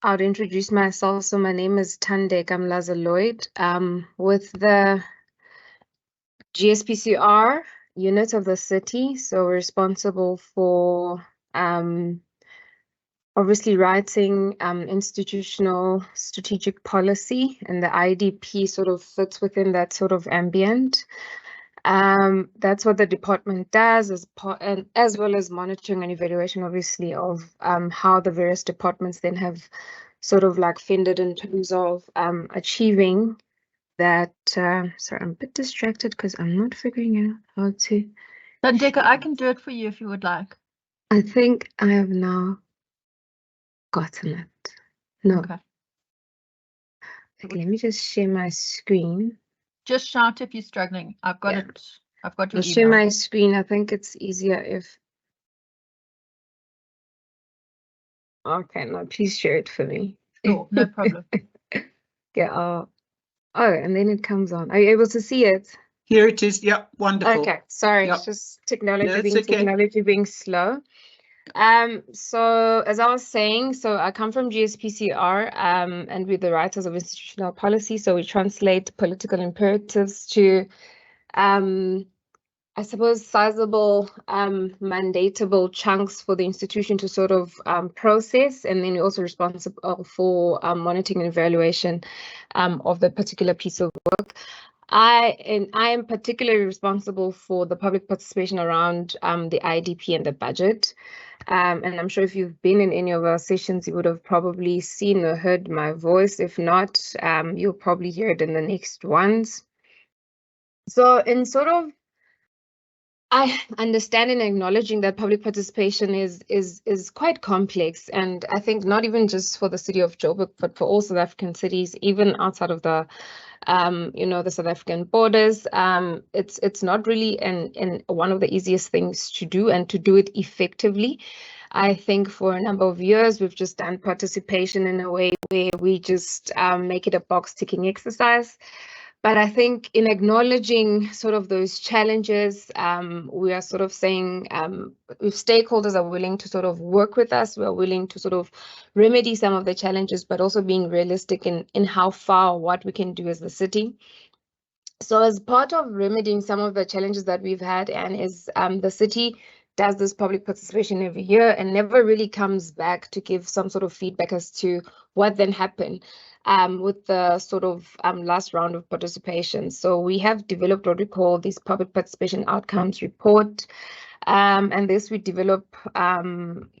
I'll introduce myself. So my name is Thandeka Mlaza Lloyd. With the GSPCR unit of the city. So we're responsible for obviously writing institutional strategic policy, and the IDP sort of fits within that sort of ambient. That's what the department does, and as well as monitoring and evaluation, obviously, of how the various departments then have sort of like fended in terms of achieving that. Sorry, I'm a bit distracted because I'm not figuring out how to. Thandeka, I can do it for you if you would like. I think I have now gotten it. No. Okay. Okay, let me just share my screen. Just shout if you're struggling. I've got it. I've got your I'll share email. my screen. I think it's easier if. Okay, no, please share it for me. Sure, no problem. Yeah. Oh, and then it comes on. Are you able to see it? Here it is. Yep, wonderful. Okay, sorry, Yep. it's just technology No, it's being okay. technology being slow. So as I was saying, so I come from GSPCR, and we're the writers of institutional policy. So we translate political imperatives to, I suppose, sizable, mandatable chunks for the institution to sort of process, and then we're also responsible for monitoring and evaluation of the particular piece of work. I am particularly responsible for the public participation around the IDP and the budget. And I'm sure if you've been in any of our sessions, you would have probably seen or heard my voice. If not, you'll probably hear it in the next ones. So in sort of, I understand and acknowledging that public participation is quite complex, and I think not even just for the city of Joburg, but for all South African cities, even outside of the the South African borders. It's not really in one of the easiest things to do, and to do it effectively. I think for a number of years, we've just done participation in a way where we just make it a box ticking exercise. But I think in acknowledging sort of those challenges, we are sort of saying if stakeholders are willing to sort of work with us, we are willing to sort of remedy some of the challenges, but also being realistic in how far, what we can do as the city. So as part of remedying some of the challenges that we've had, and is the city does this public participation every year and never really comes back to give some sort of feedback as to what then happened with the sort of last round of participation. So we have developed what we call this public participation outcomes report. And this we develop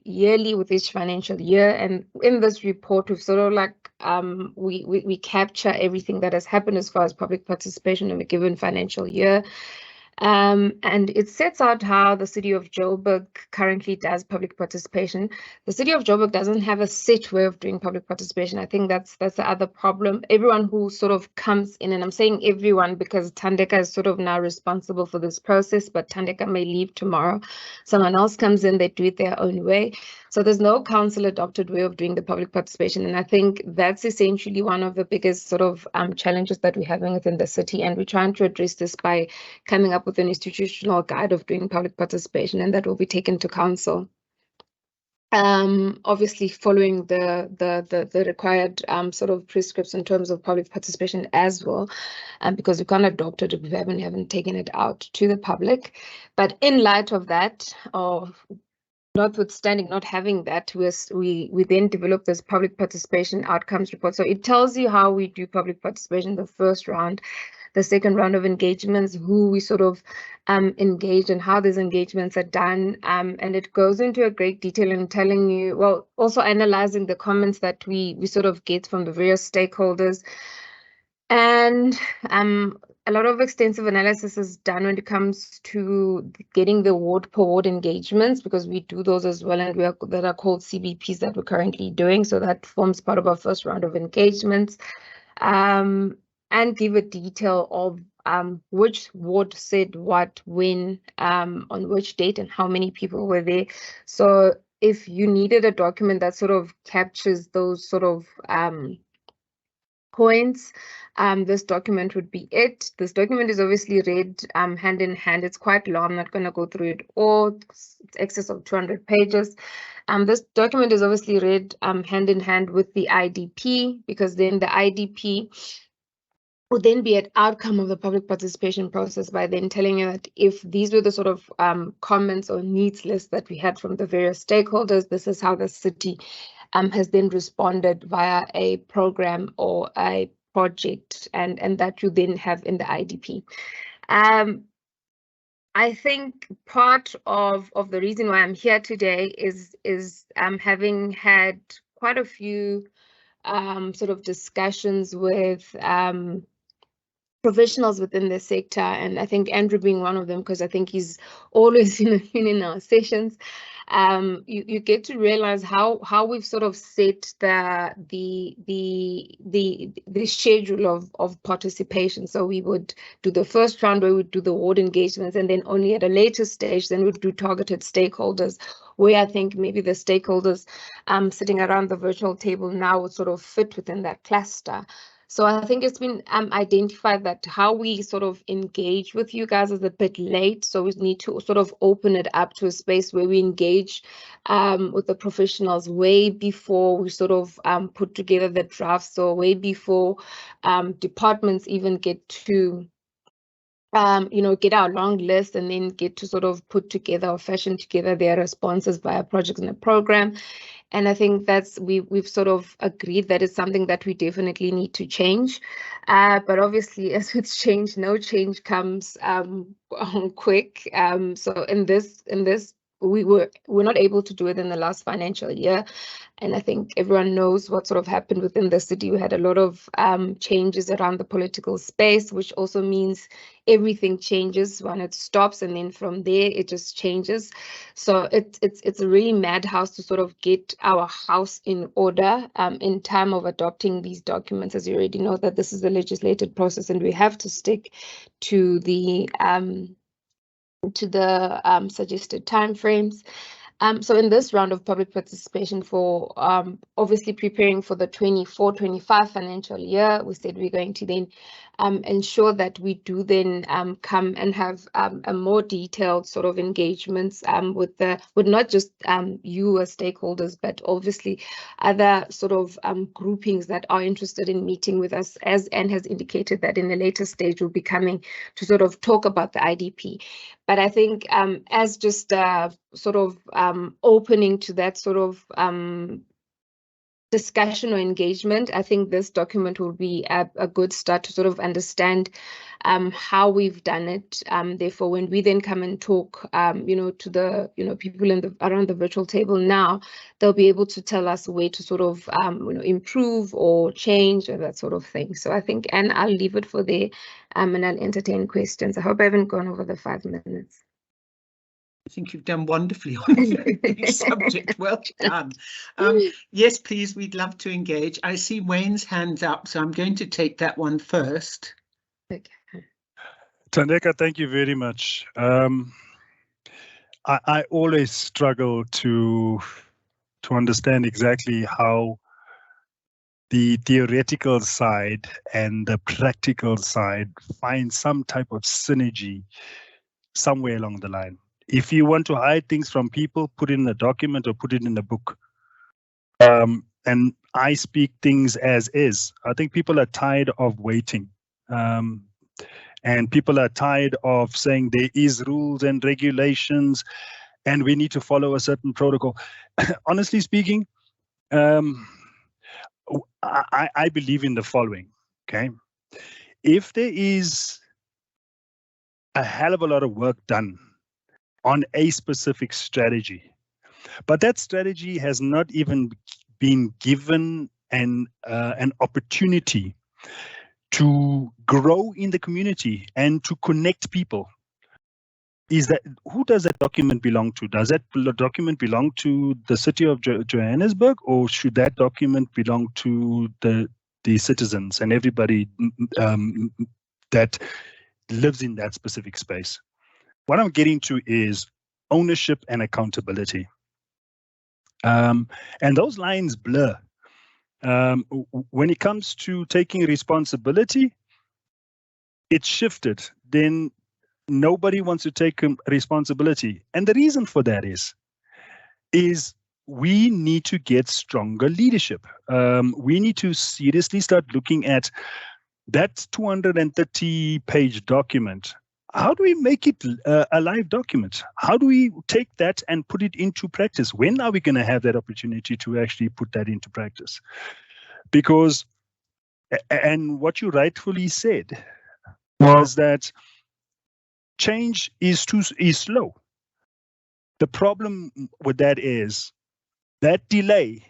yearly with each financial year. And in this report, we've sort of like, we capture everything that has happened as far as public participation in a given financial year. And it sets out how the city of Joburg currently does public participation. The city of Joburg doesn't have a set way of doing public participation. I think that's the other problem. Everyone who sort of comes in, and I'm saying everyone because Thandeka is sort of now responsible for this process, but Thandeka may leave tomorrow. Someone else comes in, they do it their own way. So there's no council adopted way of doing the public participation. And I think that's essentially one of the biggest sort of challenges that we're having within the city. And we're trying to address this by coming up with an institutional guide of doing public participation, and that will be taken to council. Obviously following the required sort of prescripts in terms of public participation as well, because we can't adopt it if we haven't taken it out to the public. But in light of that, or notwithstanding not having that, we then develop this public participation outcomes report. So it tells you how we do public participation the first round, the second round of engagements, who we sort of engage and how these engagements are done. And it goes into a great detail in telling you, well, also analyzing the comments that we sort of get from the various stakeholders. And a lot of extensive analysis is done when it comes to getting the ward per ward engagements, because we do those as well, and that are called CBPs that we're currently doing. So that forms part of our first round of engagements, and give a detail of which ward said what, when, on which date, and how many people were there. So if you needed a document that sort of captures those sort of points, this document would be it. This document is obviously read hand in hand. It's quite long. I'm not going to go through it all. It's excess of 200 pages. This document is obviously read hand in hand with the IDP, because then the IDP would then be an outcome of the public participation process by then telling you that if these were the sort of comments or needs lists that we had from the various stakeholders, this is how the city has then responded via a program or a project, and that you then have in the IDP. I think part of the reason why I'm here today is having had quite a few sort of discussions with professionals within the sector, and I think Andrew being one of them, because I think he's always in our sessions. You get to realize how we've sort of set the schedule of participation. So we would do the first round where we would do the ward engagements, and then only at a later stage then we'd do targeted stakeholders, where I think maybe the stakeholders sitting around the virtual table now would sort of fit within that cluster. So I think it's been identified that how we sort of engage with you guys is a bit late. So we need to sort of open it up to a space where we engage with the professionals way before we sort of put together the drafts, so way before departments even get to get our long list and then get to sort of put together or fashion together their responses via projects in the program. And I think we've sort of agreed that it's something that we definitely need to change. But obviously, as with change, no change comes quick. So in this, we're not able to do it in the last financial year. And I think everyone knows what sort of happened within the city. We had a lot of changes around the political space, which also means everything changes when it stops, and then from there it just changes. So it's a really madhouse to sort of get our house in order in time of adopting these documents. As you already know, that this is a legislated process, and we have to stick to the suggested timeframes. So in this round of public participation for obviously preparing for the 24-25 financial year, we said we're going to then ensure that we do then come and have a more detailed sort of engagements with not just you as stakeholders, but obviously other sort of groupings that are interested in meeting with us, as Anne has indicated that in a later stage we'll be coming to sort of talk about the IDP. But I think as just sort of opening to that sort of discussion or engagement, I think this document will be a good start to sort of understand how we've done it. Therefore, when we then come and talk, to the people around the virtual table now, they'll be able to tell us where to sort of improve or change or that sort of thing. So I think, and I'll leave it for there, and I'll entertain questions. I hope I haven't gone over the 5 minutes. I think you've done wonderfly on a very big subject. Well done. Yes, please, we'd love to engage. I see Wayne's hands up, so I'm going to take that one first. Okay. Thandeka, thank you very much. I always struggle to understand exactly how the theoretical side and the practical side find some type of synergy somewhere along the line. If you want to hide things from people, put it in a document or put it in a book. And I speak things as is. I think people are tired of waiting. And people are tired of saying there is rules and regulations and we need to follow a certain protocol. Honestly speaking, I believe in the following, okay? If there is a hell of a lot of work done on a specific strategy, but that strategy has not even been given an opportunity to grow in the community and to connect people, who does that document belong to? Does that document belong to the city of Johannesburg, or should that document belong to the citizens and everybody that lives in that specific space? What I'm getting to is ownership and accountability. And those lines blur. When it comes to taking responsibility, it's shifted. Then nobody wants to take responsibility. And the reason for that is we need to get stronger leadership. We need to seriously start looking at that 230-page document. How do we make it a live document? How do we take that and put it into practice? When are we going to have that opportunity to actually put that into practice? Because, and what you rightfully said was that change is slow. The problem with that is that delay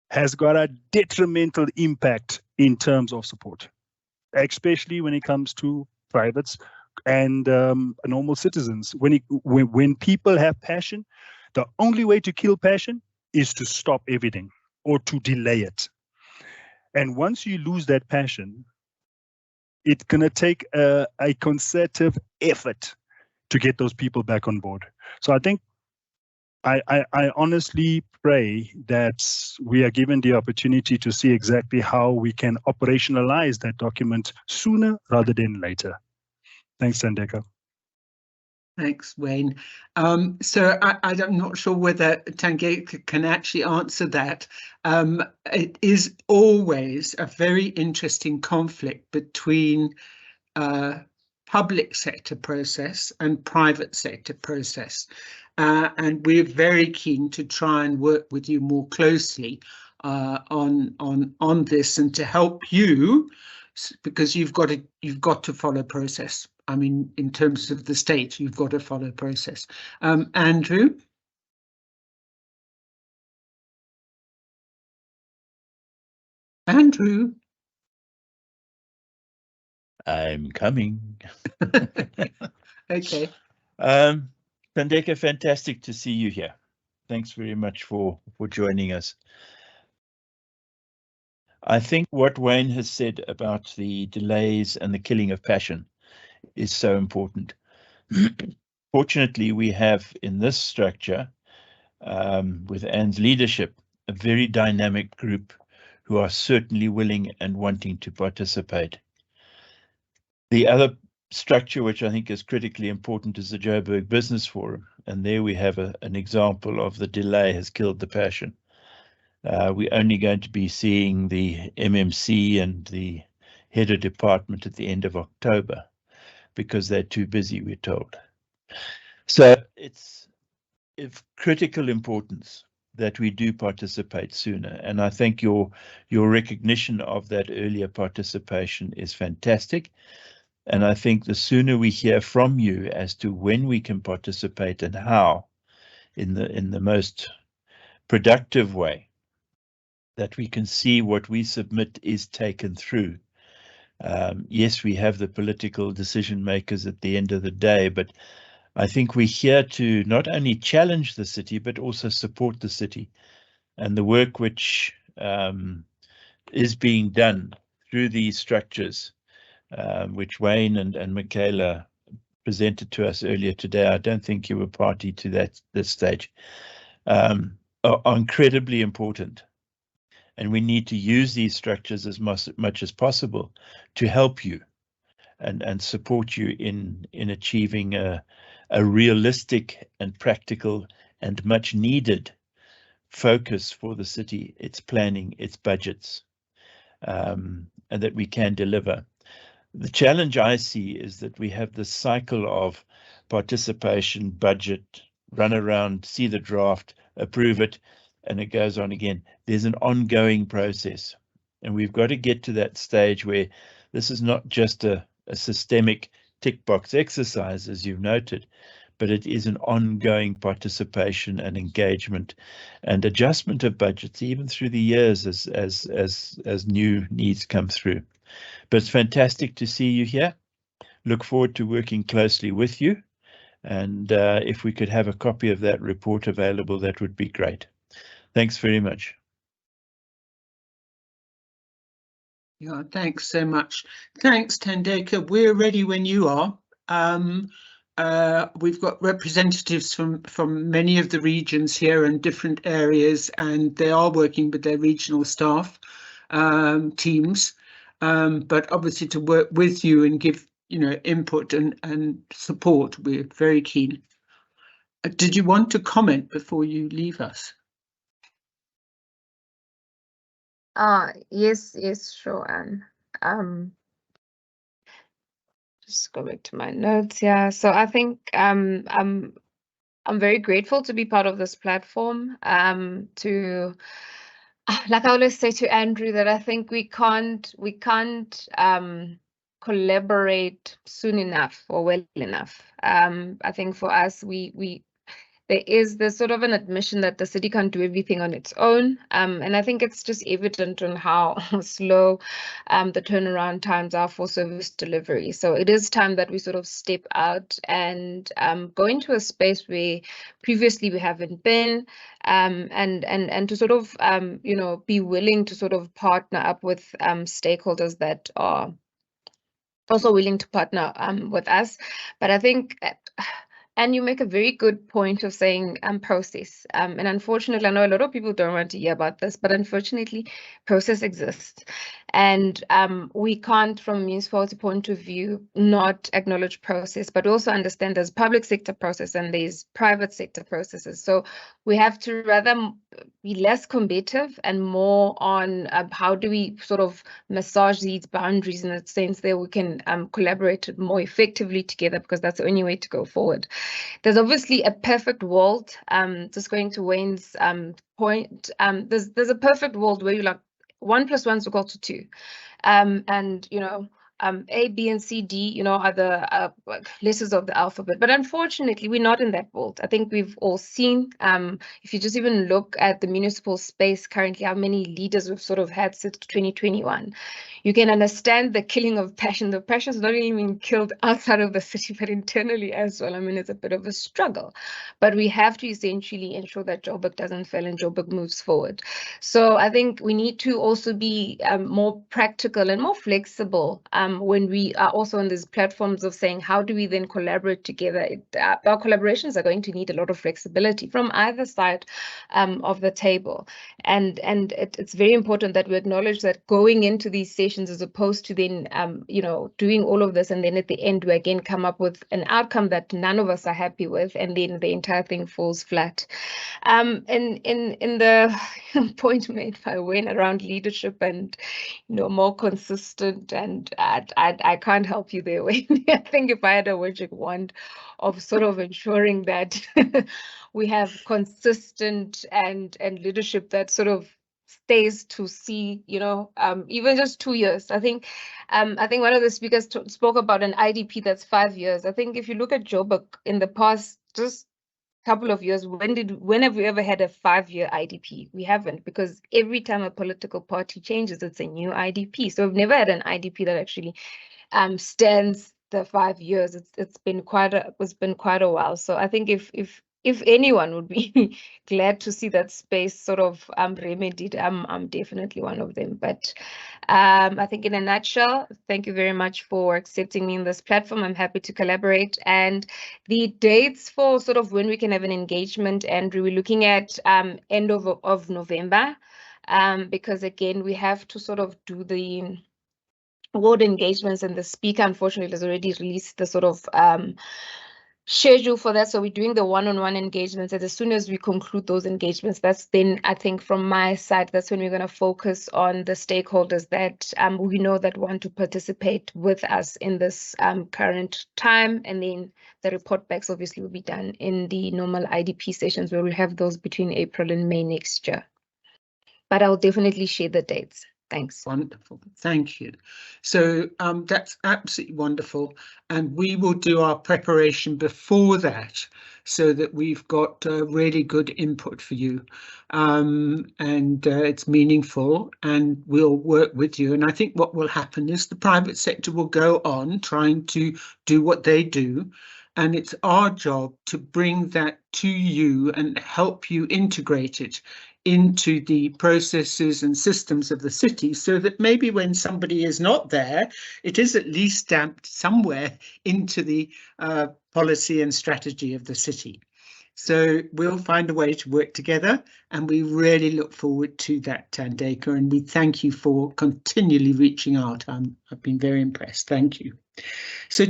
has got a detrimental impact in terms of support, especially when it comes to privates and normal citizens. When people have passion, the only way to kill passion is to stop everything or to delay it. And once you lose that passion, it's going to take a concerted effort to get those people back on board. So I think I honestly pray that we are given the opportunity to see exactly how we can operationalize that document sooner rather than later. Thanks, Thandeka. Thanks, Wayne. So I'm not sure whether Thandeka can actually answer that. It is always a very interesting conflict between public sector process and private sector process. And we're very keen to try and work with you more closely on this and to help you, because you've got to follow process. I mean, in terms of the state, you've got to follow process. Andrew? Andrew? I'm coming. Okay. Thandeka, fantastic to see you here. Thanks very much for joining us. I think what Wayne has said about the delays and the killing of passion is so important. Fortunately, we have in this structure, with Anne's leadership, a very dynamic group who are certainly willing and wanting to participate. The other structure, which I think is critically important, is the Joburg Business Forum. And there we have an example of the delay has killed the passion. We're only going to be seeing the MMC and the head of department at the end of October because they're too busy, we're told. So it's of critical importance that we do participate sooner. And I think your recognition of that earlier participation is fantastic. And I think the sooner we hear from you as to when we can participate and how in the most productive way, that we can see what we submit is taken through. Yes, we have the political decision makers at the end of the day, but I think we're here to not only challenge the city, but also support the city. And the work which is being done through these structures, which Wayne and Michaela presented to us earlier today, I don't think you were party to this stage, are incredibly important. And we need to use these structures as much as possible to help you and support you in achieving a realistic and practical and much needed focus for the city, its planning, its budgets, and that we can deliver. The challenge I see is that we have this cycle of participation, budget, run around, see the draft, approve it, and it goes on again. There's an ongoing process, and we've got to get to that stage where this is not just a systemic tick box exercise, as you've noted, but it is an ongoing participation and engagement and adjustment of budgets, even through the years as new needs come through. But it's fantastic to see you here. Look forward to working closely with you. And if we could have a copy of that report available, that would be great. Thanks very much. Yeah, thanks so much. Thanks, Thandeka. We're ready when you are. We've got representatives from many of the regions here and different areas, and they are working with their regional staff teams. But obviously to work with you and give input and support, we're very keen. Did you want to comment before you leave us? Yes, sure, Anne. Just go back to my notes here. So I think I'm very grateful to be part of this platform. To like I always say to Andrew, that I think we can't collaborate soon enough or well enough. I think for us, there's sort of an admission that the city can't do everything on its own. And I think it's just evident on how slow the turnaround times are for service delivery. So it is time that we sort of step out and go into a space where previously we haven't been, and to sort of be willing to sort of partner up with stakeholders that are also willing to partner with us. But I think and you make a very good point of saying process. And unfortunately, I know a lot of people don't want to hear about this, but unfortunately, process exists. And we can't, from a municipality point of view, not acknowledge process, but also understand there's public sector process and there's private sector processes. So we have to rather be less combative and more on how do we sort of massage these boundaries in a sense that we can collaborate more effectively together, because that's the only way to go forward. There's obviously a perfect world, just going to Wayne's point, there's a perfect world where you're like 1 + 1 is equal to 2, and A, B, and C, D, are the letters of the alphabet. But unfortunately, we're not in that world. I think we've all seen, if you just even look at the municipal space currently, how many leaders we've sort of had since 2021. You can understand the killing of passion. The passion is not even killed outside of the city, but internally as well. I mean, it's a bit of a struggle. But we have to essentially ensure that Joburg doesn't fail and Joburg moves forward. So I think we need to also be more practical and more flexible when we are also on these platforms of saying, how do we then collaborate together? Our collaborations are going to need a lot of flexibility from either side of the table. And it's very important that we acknowledge that going into these sessions, as opposed to then, doing all of this, and then at the end, we again come up with an outcome that none of us are happy with, and then the entire thing falls flat. In the point made by Wayne around leadership and more consistent, and I can't help you there, Wayne. I think if I had a magic wand of sort of ensuring that we have consistent and leadership that sort of stays to see, even just 2 years. I think one of the speakers spoke about an IDP that's 5 years. I think if you look at Joburg in the past, just couple of years, when have we ever had a 5-year IDP? We haven't, because every time a political party changes, it's a new IDP. So we've never had an IDP that actually stands the 5 years. It's been quite a while. So I think if anyone would be glad to see that space sort of remedied, I'm definitely one of them. But I think in a nutshell, thank you very much for accepting me in this platform. I'm happy to collaborate. And the dates for sort of when we can have an engagement, Andrew, we're looking at end of November, because again, we have to sort of do the ward engagements, and the speaker unfortunately has already released the sort of schedule for that. So we're doing the one-on-one engagements, and as soon as we conclude those engagements, that's then, I think from my side, that's when we're going to focus on the stakeholders that we know that want to participate with us in this current time. And then the report backs obviously will be done in the normal IDP sessions, where we'll have those between April and May next year. But I'll definitely share the dates. Thanks. Wonderful. Thank you. So that's absolutely wonderful. And we will do our preparation before that, so that we've got really good input for you. And it's meaningful, and we'll work with you. And I think what will happen is the private sector will go on trying to do what they do. And it's our job to bring that to you and help you integrate it into the processes and systems of the city, so that maybe when somebody is not there, it is at least stamped somewhere into the policy and strategy of the city. So we'll find a way to work together, and we really look forward to that, Thandeka, and we thank you for continually reaching out. I've been very impressed. Thank you. So